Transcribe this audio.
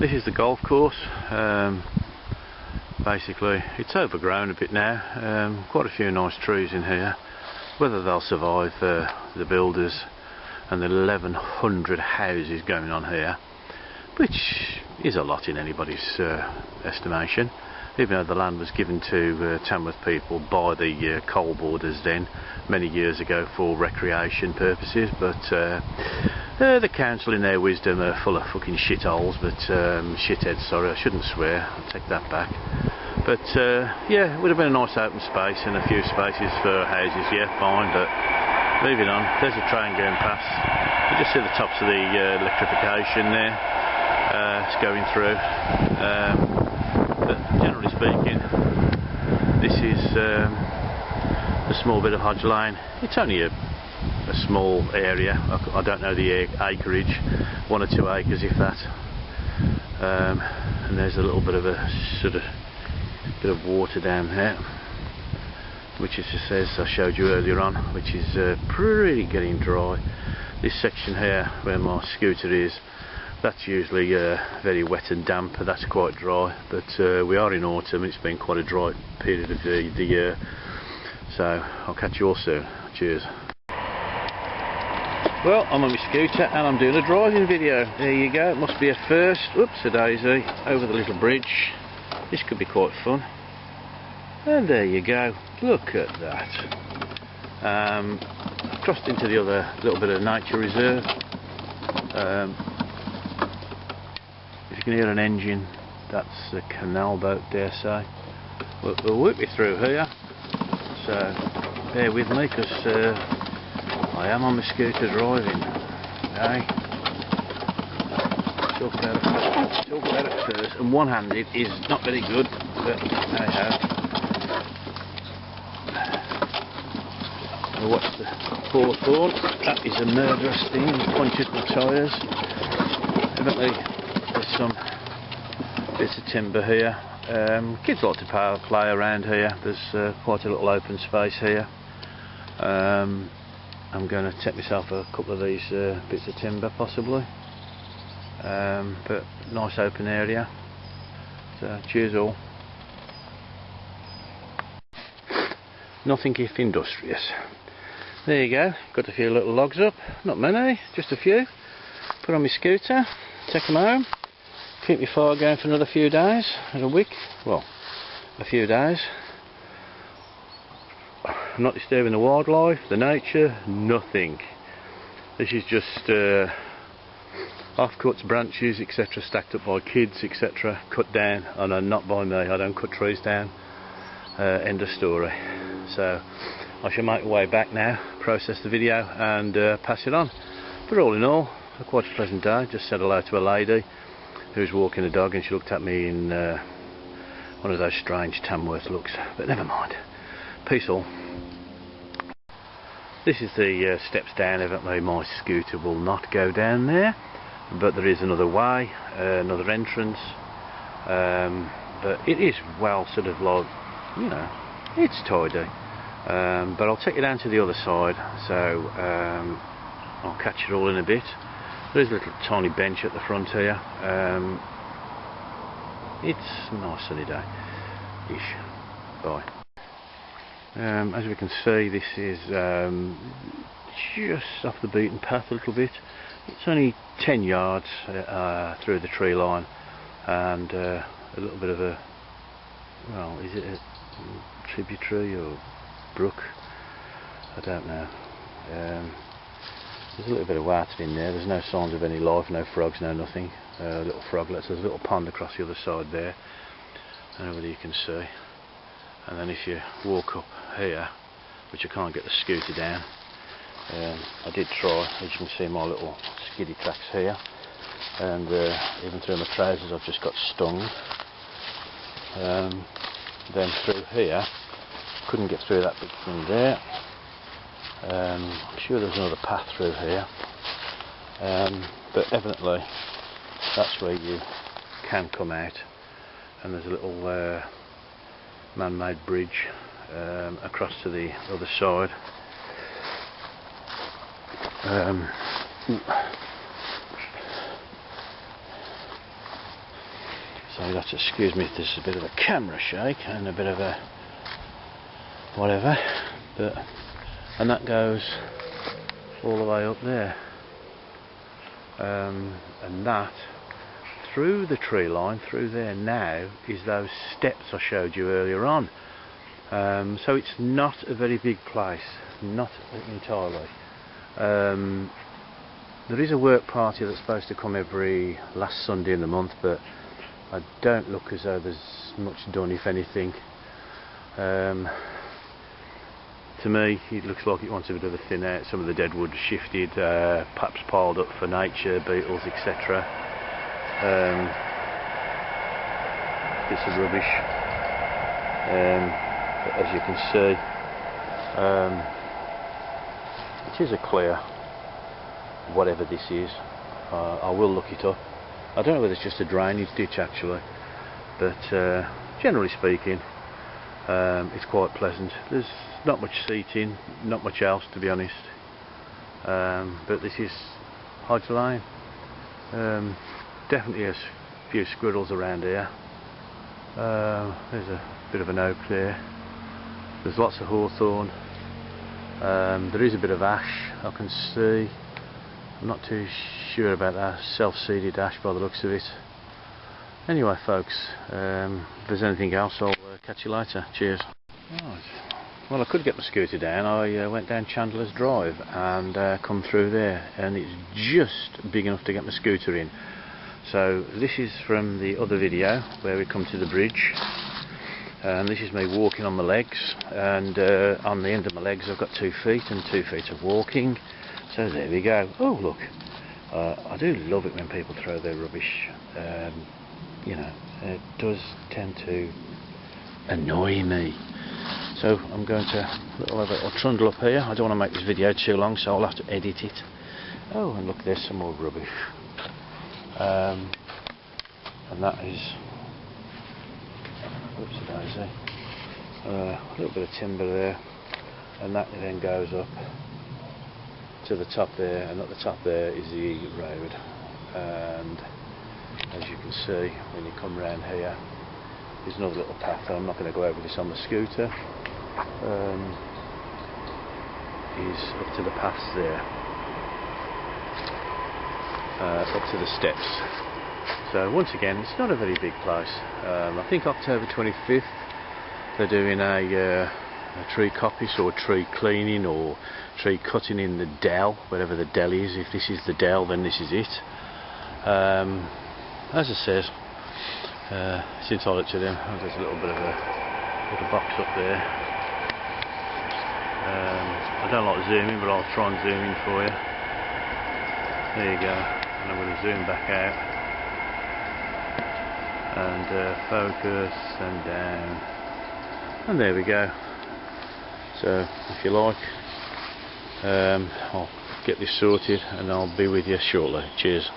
This is the golf course. Basically it's overgrown a bit now. Quite a few nice trees in here. Whether they'll survive the builders and the 1100 houses going on here, which is a lot in anybody's estimation, even though the land was given to Tamworth people by the coal boarders then many years ago for recreation purposes, but the council in their wisdom are full of fucking shitholes, but shitheads, sorry, I shouldn't swear, I'll take that back. But yeah, it would have been a nice open space and a few spaces for houses, yeah, fine, but moving on, there's a train going past. You just see the tops of the electrification there, it's going through. But generally speaking, this is a small bit of Hodge Lane. It's only a small area. I don't know the acreage, 1 or 2 acres if that. And there's a little bit of a sort of bit of water down there, which is just as I showed you earlier on, which is pretty getting dry. This section here where my scooter is, that's usually very wet and damp, and that's quite dry, but we are in autumn. It's been quite a dry period of the year, so I'll catch you all soon. Cheers. Well, I'm on my scooter and I'm doing a driving video. There you go, it must be a first. Oops a daisy, over the little bridge. This could be quite fun. And there you go, look at that. Crossed into the other little bit of nature reserve. If you can hear an engine, that's a canal boat, dare say. We'll whip you through here, so bear with me, because I am on my scooter driving. Okay? Talk about it first. And one-handed is not very good, but hey-ho. Now what's the hawthorn? That is a murderous thing, punctured my tyres. Evidently there's some bits of timber here. Kids like to play around here. There's quite a little open space here. I'm going to take myself a couple of these bits of timber possibly, but nice open area, so cheers all. Nothing if industrious. There you go, got a few little logs up, not many, just a few. Put on my scooter, take them home, keep my fire going for another few days, and a week, well, a few days. I'm not disturbing the wildlife, the nature, nothing. This is just offcuts, branches, etc., stacked up by kids, etc., cut down, and not by me. I don't cut trees down. End of story. So I shall make my way back now, process the video, and pass it on. But all in all, quite a pleasant day. Just said hello to a lady who's walking a dog, and she looked at me in one of those strange Tamworth looks. But never mind. Peace all. This is the steps down. Evidently my scooter will not go down there, but there is another way, another entrance, but it is well sort of like, you know, it's tidy, but I'll take you down to the other side, so I'll catch it all in a bit. There's a little tiny bench at the front here. It's a nice sunny day ish. Bye. As we can see, this is just off the beaten path a little bit. It's only 10 yards through the tree line, and a little bit of a, well, is it a tributary or brook? I don't know. There's a little bit of water in there. There's no signs of any life, no frogs, no nothing. Little froglets. There's a little pond across the other side there. I don't know whether you can see. And then if you walk up here, which I can't get the scooter down, I did try, as you can see my little skiddy tracks here, and even through my trousers I've just got stung. Then through here, couldn't get through that big thing there. I'm sure there's another path through here, but evidently that's where you can come out, and there's a little man-made bridge across to the other side. So you'll have to excuse me if there's a bit of a camera shake and a bit of a whatever, and that goes all the way up there, and that through the tree line through there now is those steps I showed you earlier on. So it's not a very big place, not entirely. There is a work party that's supposed to come every last Sunday in the month, but I don't look as though there's much done, if anything. To me it looks like it wants a bit of a thin out. Some of the dead wood shifted, perhaps piled up for nature, beetles, etc. Bits of rubbish, but as you can see, it is a clear whatever this is. I will look it up. I don't know whether it's just a drainage ditch actually, but generally speaking it's quite pleasant. There's not much seating, not much else to be honest, but this is Hodge Lane. Definitely a few squirrels around here. There's a bit of an oak there. There's lots of hawthorn. There is a bit of ash I can see. I'm not too sure about that self-seeded ash by the looks of it. Anyway folks, if there's anything else I'll catch you later. Cheers. Right. Well, I could get my scooter down. I went down Chandler's Drive and come through there, and it's just big enough to get my scooter in. So this is from the other video where we come to the bridge, and this is me walking on my legs, and on the end of my legs I've got 2 feet and 2 feet of walking. So there we go. Oh look, I do love it when people throw their rubbish. You know, it does tend to annoy me. So I'm going to have a little trundle up here. I don't want to make this video too long, so I'll have to edit it. Oh, and look, there's some more rubbish. And that is, whoops, daisy, a little bit of timber there, and that then goes up to the top there, and at the top there is the road. And as you can see, when you come round here, there's another little path. I'm not going to go over this on the scooter. Is up to the paths there, up to the steps. So once again, it's not a very big place. I think October 25th they're doing a tree coppice or tree cleaning or tree cutting in the dell, whatever the dell is. If this is the dell, then this is it. As I said, since I looked at them, there's a little bit of a little box up there. I don't like zooming, but I'll try and zoom in for you. There you go, and I'm going to zoom back out and focus and down, and there we go. So if you like, I'll get this sorted and I'll be with you shortly. Cheers.